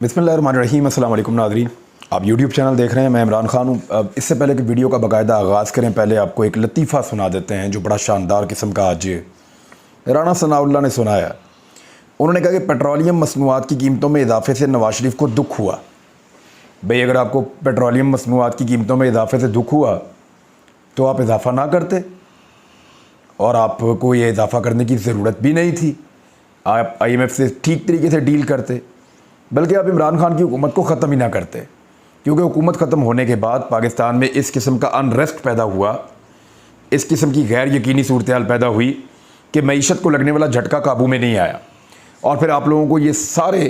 बिस्मिल्लाहिर्रहमानिर्रहीम। अस्सलाम वालेकुम नाज़रीन, आप यूट्यूब चैनल देख रहे हैं। मैं इमरान खान हूँ। इससे पहले कि वीडियो का बाकायदा आगाज़ करें, पहले आपको एक लतीफ़ा सुना देते हैं जो बड़ा शानदार किस्म का आज राना सनाउल्लाह ने सुनाया। उन्होंने कहा कि पेट्रोलियम मसनूआत की कीमतों में इजाफे से नवाज शरीफ को दुख हुआ। भाई, अगर आपको पेट्रोलियम मसनूआत की कीमतों में इजाफे से दुख हुआ तो आप इजाफ़ा ना करते, और आपको ये इजाफ़ा करने की ज़रूरत भी नहीं थी। आप IMF से ठीक तरीके से डील करते, बल्कि आप इमरान खान की हुकूमत को ख़त्म ही ना करते, क्योंकि हुकूमत ख़त्म होने के बाद पाकिस्तान में इस किस्म का अनरेस्ट पैदा हुआ, इस किस्म की गैर यकीनी सूरत हाल पैदा हुई कि मईशत को लगने वाला झटका काबू में नहीं आया, और फिर आप लोगों को ये सारे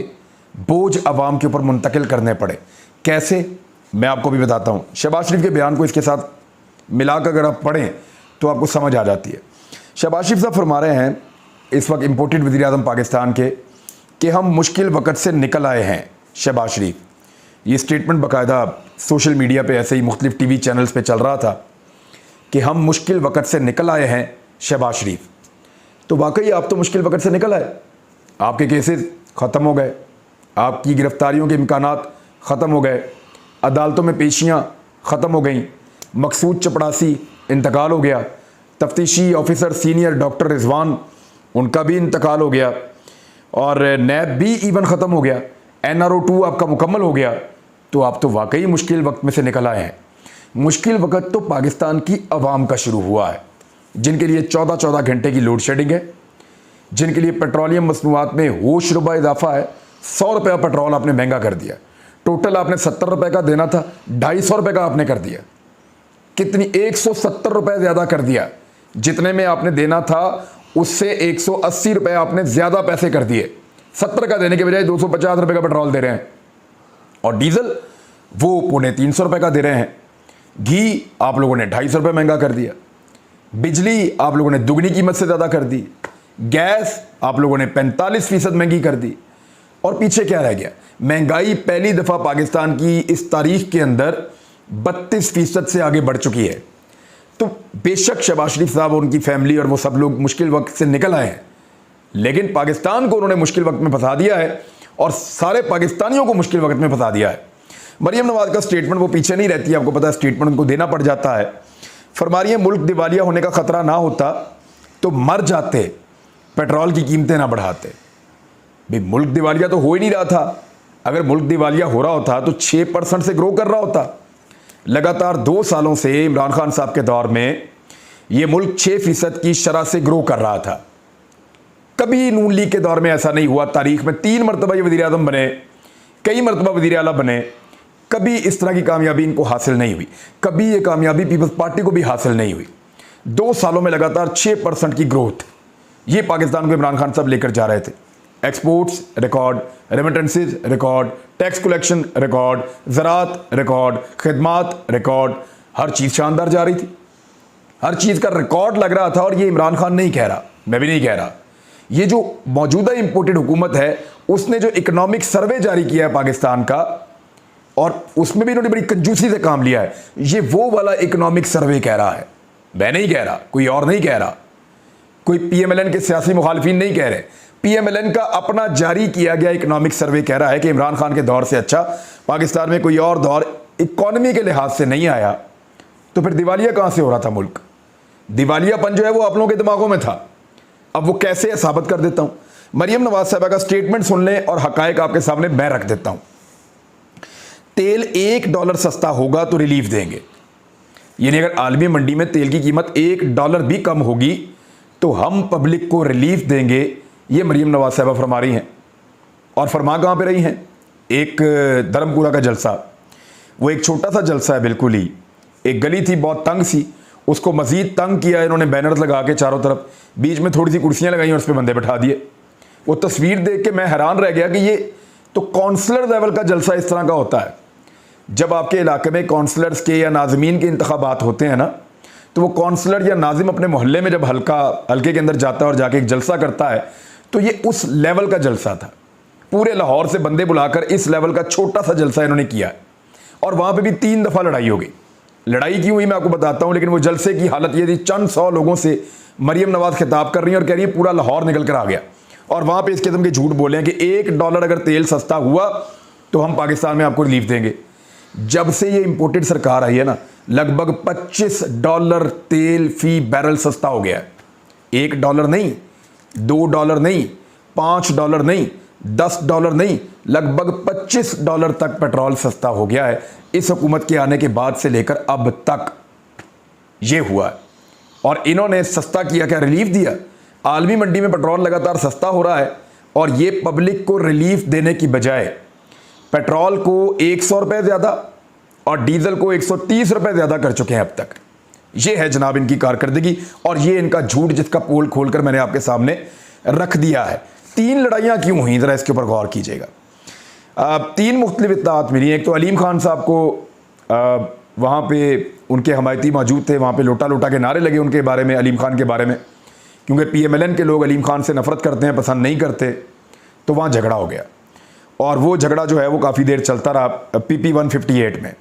बोझ अवाम के ऊपर मुंतकिल करने पड़े। कैसे, मैं आपको भी बताता हूँ। शहबाज शरीफ के बयान को इसके साथ मिलाकर अगर आप पढ़ें तो आपको समझ आ जाती है। शहबाज शरीफ साहब फरमा रहे हैं, इस वक्त इम्पोर्टेड वज़ीर आज़म पाकिस्तान के, कि हम मुश्किल वक़्त से निकल आए हैं। शहबाज शरीफ, ये स्टेटमेंट बाकायदा सोशल मीडिया पे ऐसे ही मुख्तलिफ TV चैनल्स पे चल रहा था कि हम मुश्किल वक़्त से निकल आए हैं शहबाज शरीफ। तो वाकई आप तो मुश्किल वक़्त से निकल आए। आपके केसेस ख़त्म हो गए, आपकी गिरफ्तारियों के इम्कानात ख़त्म हो गए, अदालतों में पेशियाँ ख़त्म हो गई, मकसूद चपड़ासी इंतकाल हो गया, तफ्तीशी ऑफिसर सीनियर डॉक्टर रिजवान उनका भी इंतकाल हो गया, और नैब भी इवन ख़त्म हो गया, NRO 2 आपका मुकम्मल हो गया। तो आप तो वाकई मुश्किल वक्त में से निकल आए हैं। मुश्किल वक्त तो पाकिस्तान की आवाम का शुरू हुआ है, जिनके लिए 14-14 घंटे की लोड शेडिंग है, जिनके लिए पेट्रोलियम मसनूआत में होश रुबा इजाफा है। 100 रुपया पेट्रोल आपने महंगा कर दिया। टोटल आपने 70 रुपये का देना था, 250 रुपये का आपने कर दिया। कितनी, 170 रुपये ज़्यादा कर दिया। जितने में आपने देना था उससे 180 रुपये आपने ज़्यादा पैसे कर दिए। 70 का देने के बजाय 250 रुपये का पेट्रोल दे रहे हैं, और डीजल वो 250 रुपये का दे रहे हैं। घी आप लोगों ने 250 रुपये महंगा कर दिया। बिजली आप लोगों ने दुगनी कीमत से ज़्यादा कर दी। गैस आप लोगों ने 45% महंगी कर दी। और पीछे क्या रह गया? महंगाई पहली दफ़ा पाकिस्तान की इस तारीख के अंदर 32% से आगे बढ़ चुकी है। तो बेशक शहबाज शरीफ साहब और उनकी फैमिली और वो सब लोग मुश्किल वक्त से निकल आए हैं, लेकिन पाकिस्तान को उन्होंने मुश्किल वक्त में फंसा दिया है, और सारे पाकिस्तानियों को मुश्किल वक्त में फंसा दिया है। मरियम नवाज का स्टेटमेंट वो पीछे नहीं रहती, आपको पता है, स्टेटमेंट उनको देना पड़ जाता है। फरमा रही है, मुल्क दिवालिया होने का ख़तरा ना होता तो मर जाते, पेट्रोल की कीमतें ना बढ़ाते। भाई, मुल्क दिवालिया तो हो ही नहीं रहा था। अगर मुल्क दिवालिया हो रहा होता तो 6% से ग्रो कर रहा होता। लगातार 2 सालों से इमरान खान साहब के दौर में ये मुल्क 6% की शरह से ग्रो कर रहा था। कभी नून लीग के दौर में ऐसा नहीं हुआ। तारीख में 3 मरतबा ये वज़ीर आज़म बने, कई मरतबा वज़ीर आला बने, कभी इस तरह की कामयाबी इनको हासिल नहीं हुई। कभी ये कामयाबी पीपल्स पार्टी को भी हासिल नहीं हुई। 2 सालों में लगातार 6% की ग्रोथ, ये पाकिस्तान को इमरान खान साहब लेकर जा रहे थे। Exports record, remittances record, tax collection record, ज़राअत रिकॉर्ड, खिदमात रिकॉर्ड, हर चीज़ शानदार जा रही थी। हर चीज़ का रिकॉर्ड लग रहा था। और ये इमरान खान नहीं कह रहा, मैं भी नहीं कह रहा, ये जो मौजूदा इंपोर्टेड हुकूमत है उसने जो इकोनॉमिक सर्वे जारी किया है पाकिस्तान का, और उसमें भी इन्होंने बड़ी कंजूसी से काम लिया है। ये वो वाला इकोनॉमिक सर्वे कह रहा है, मैं नहीं कह रहा, कोई और नहीं कह रहा, कोई PMLN के सियासी मुखालिफिन नहीं कह रहे। PMLN का अपना जारी किया गया इकोनॉमिक सर्वे कह रहा है कि इमरान खान के दौर से अच्छा पाकिस्तान में कोई और दौर इकॉनमी के लिहाज से नहीं आया। तो फिर दिवालिया कहाँ से हो रहा था मुल्क? दिवालियापन जो है वो आप लोगों के दिमागों में था। अब वो कैसे है साबित कर देता हूँ। मरियम नवाज साहबा का स्टेटमेंट सुन लें और हकायक आपके सामने मैं रख देता हूँ। तेल $1 सस्ता होगा तो रिलीफ देंगे, यानी अगर आलमी मंडी में तेल की कीमत $1 भी कम होगी तो हम पब्लिक को रिलीफ देंगे। ये मरियम नवाज साहबा फरमा रही हैं। और फरमा कहाँ पे रही हैं? एक धर्मपुरा का जलसा, वो एक छोटा सा जलसा है, बिल्कुल ही एक गली थी बहुत तंग सी, उसको मज़ीद तंग किया इन्होंने, बैनर लगा के चारों तरफ, बीच में थोड़ी सी कुर्सियाँ लगाई और उस पर बंदे बैठा दिए। वो तस्वीर देख के मैं हैरान रह गया कि ये तो कौंसलर लेवल का जलसा इस तरह का होता है। जब आपके इलाके में कौंसलर्स के या नाज़मीन के इंतखाबात होते हैं ना, तो वो कौंसलर या नाजिम अपने मोहल्ले में जब हल्के के अंदर जाता है और जाके एक जलसा करता है, तो ये उस लेवल का जलसा था। पूरे लाहौर से बंदे बुलाकर इस लेवल का छोटा सा जलसा इन्होंने किया है। और वहाँ पे भी 3 दफ़ा लड़ाई हो गई। लड़ाई क्यों हुई मैं आपको बताता हूँ, लेकिन वो जलसे की हालत ये थी, चंद 100 लोगों से मरियम नवाज खिताब कर रही है और कह रही है पूरा लाहौर निकल कर आ गया। और वहाँ पे इस किस्म के झूठ बोले हैं कि $1 अगर तेल सस्ता हुआ तो हम पाकिस्तान में आपको रिलीफ देंगे। जब से ये इंपोर्टेड सरकार आई है ना, लगभग $25 तेल फी बैरल सस्ता हो गया है। $1 नहीं, $2 नहीं, $5 नहीं, $10 नहीं, लगभग $25 तक पेट्रोल सस्ता हो गया है इस हुकूमत के आने के बाद से लेकर अब तक ये हुआ है। और इन्होंने सस्ता किया, क्या रिलीफ दिया? आलमी मंडी में पेट्रोल लगातार सस्ता हो रहा है और ये पब्लिक को रिलीफ देने की बजाय पेट्रोल को 100 रुपये ज़्यादा और डीजल को 130 रुपये ज़्यादा कर चुके हैं अब तक। ये है जनाब इनकी कारकर्दगी और ये इनका झूठ, जिसका पोल खोलकर मैंने आपके सामने रख दिया है। 3 लड़ाइयाँ क्यों हुई, ज़रा इसके ऊपर गौर कीजिएगा। 3 मुख्तलिफ इत्तलात मिली। एक तो अलीम खान साहब को वहाँ पे उनके हमायती मौजूद थे, वहाँ पे लोटा लोटा के नारे लगे उनके बारे में, अलीम खान के बारे में, क्योंकि PMLN के लोग अलीम खान से नफ़रत करते हैं, पसंद नहीं करते, तो वहाँ झगड़ा हो गया और वो झगड़ा जो है वो काफ़ी देर चलता रहा PP 158 में।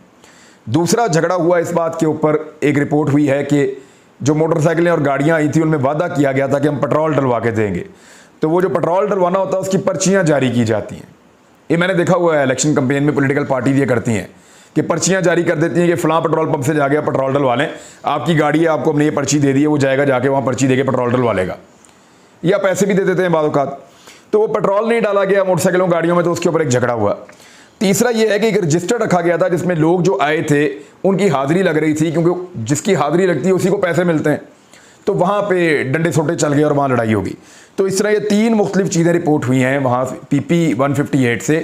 दूसरा झगड़ा हुआ इस बात के ऊपर, एक रिपोर्ट हुई है कि जो मोटरसाइकिलें और गाड़ियाँ आई थी उनमें वादा किया गया था कि हम पेट्रोल डलवा के देंगे, तो वो जो पेट्रोल डलवाना होता है उसकी पर्चियाँ जारी की जाती हैं। ये मैंने देखा हुआ है इलेक्शन कैंपेन में, पॉलिटिकल पार्टी ये करती हैं कि पर्चियाँ जारी कर देती हैं कि फ़लाँ पेट्रोल पंप से जाके पेट्रोल डलवा लें, आपकी गाड़ी है, आपको हमने ये पर्ची दे दी है, वो जाएगा जाके वहाँ पर्ची देके पेट्रोल डलवा लेगा, या पैसे भी दे देते हैं बाद औक़ात। तो वो पेट्रोल नहीं डाला गया मोटरसाइकिलों गाड़ियों में, तो उसके ऊपर एक झगड़ा हुआ। तीसरा ये है कि एक रजिस्टर रखा गया था जिसमें लोग जो आए थे उनकी हाज़िरी लग रही थी, क्योंकि जिसकी हाज़िरी लगती है उसी को पैसे मिलते हैं, तो वहाँ पे डंडे सोटे चल गए और वहाँ लड़ाई होगी। तो इस तरह ये 3 मुख्तलिफ चीज़ें रिपोर्ट हुई हैं वहाँ PP 158 से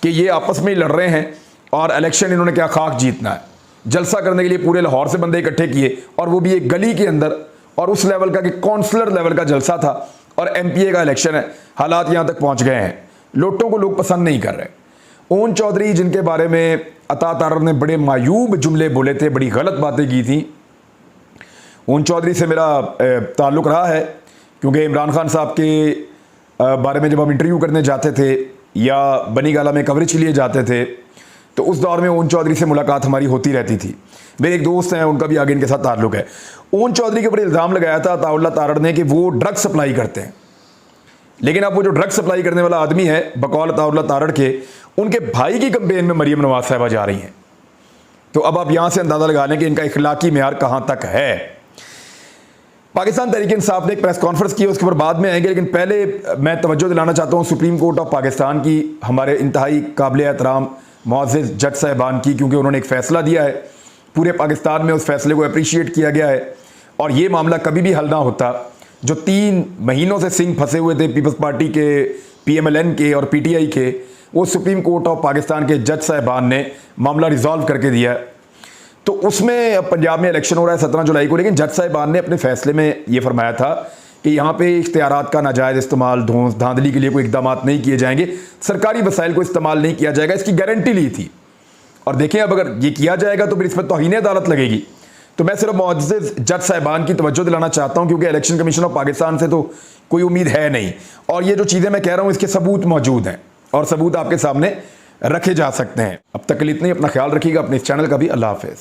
कि ये आपस में ही लड़ रहे हैं और इलेक्शन इन्होंने क्या खाक जीतना है। जलसा करने के लिए पूरे लाहौर से बंदे इकट्ठे किए और वो भी एक गली के अंदर, और उस लेवल का कि काउंसलर लेवल का जलसा था और MPA का इलेक्शन है। हालात यहाँ तक पहुँच गए हैं, लोटों को लोग पसंद नहीं कर रहे। ओन चौधरी जिनके बारे में अता तारर ने बड़े मायूब जुमले बोले थे, बड़ी गलत बातें की थी, ओन चौधरी से मेरा ताल्लुक़ रहा है, क्योंकि इमरान खान साहब के बारे में जब हम इंटरव्यू करने जाते थे या बनी गाला में कवरेज के लिए जाते थे, तो उस दौर में ओन चौधरी से मुलाकात हमारी होती रहती थी। मेरे एक दोस्त हैं, उनका भी आगे इनके साथ ताल्लुक़ है। ओन चौधरी के ऊपर इल्ज़ाम लगाया था अताउल्लाह तारड़ ने कि वो ड्रग सप्लाई करते हैं, लेकिन अब वो जो ड्रग सप्लाई करने वाला आदमी है बकौल अताउल्लाह तारड़ के, उनके भाई की कंपेन में मरियम नवाज साहिबा जा रही हैं। तो अब आप यहाँ से अंदाज़ा लगा लें कि इनका इखलाकी मेयार कहाँ तक है। पाकिस्तान तहरीक इंसाफ ने एक प्रेस कॉन्फ्रेंस की, उसके ऊपर बाद में आएंगे, लेकिन पहले मैं तवज्जो दिलाना चाहता हूँ सुप्रीम कोर्ट ऑफ पाकिस्तान की, हमारे इंतहाई काबिल एहतराम मुअज़्ज़ज़ जज साहिबान की, क्योंकि उन्होंने एक फ़ैसला दिया है, पूरे पाकिस्तान में उस फैसले को अप्रिशिएट किया गया है। और ये मामला कभी भी हल ना होता, जो 3 महीनों से सिंह फंसे हुए थे पीपल्स पार्टी के, PMLN के और PTI के, वो सुप्रीम कोर्ट ऑफ पाकिस्तान के जज साहिबान ने मामला रिजॉल्व करके दिया है। तो उसमें पंजाब में इलेक्शन हो रहा है 17 जुलाई को, लेकिन जज साहिबान ने अपने फैसले में ये फरमाया था कि यहाँ पे इख्तियारात का नाजायज़ इस्तेमाल, धांधली के लिए कोई इकदाम नहीं किए जाएंगे, सरकारी वसाइल को इस्तेमाल नहीं किया जाएगा, इसकी गारंटी ली थी। और देखें अब अगर ये किया जाएगा तो फिर इस पर तौहीन अदालत लगेगी। तो मैं सिर्फ मुअज़्ज़ज़ जज साहिबान की तवज्जो दिलाना चाहता हूँ, क्योंकि इलेक्शन कमीशन ऑफ पाकिस्तान से तो कोई उम्मीद है नहीं, और ये जो चीज़ें मैं कह रहा हूँ इसके सबूत मौजूद हैं और सबूत आपके सामने रखे जा सकते हैं। अब तक के लिए इतना ही, अपना ख्याल रखिएगा, अपने इस चैनल का भी। अल्लाह हाफ़िज़।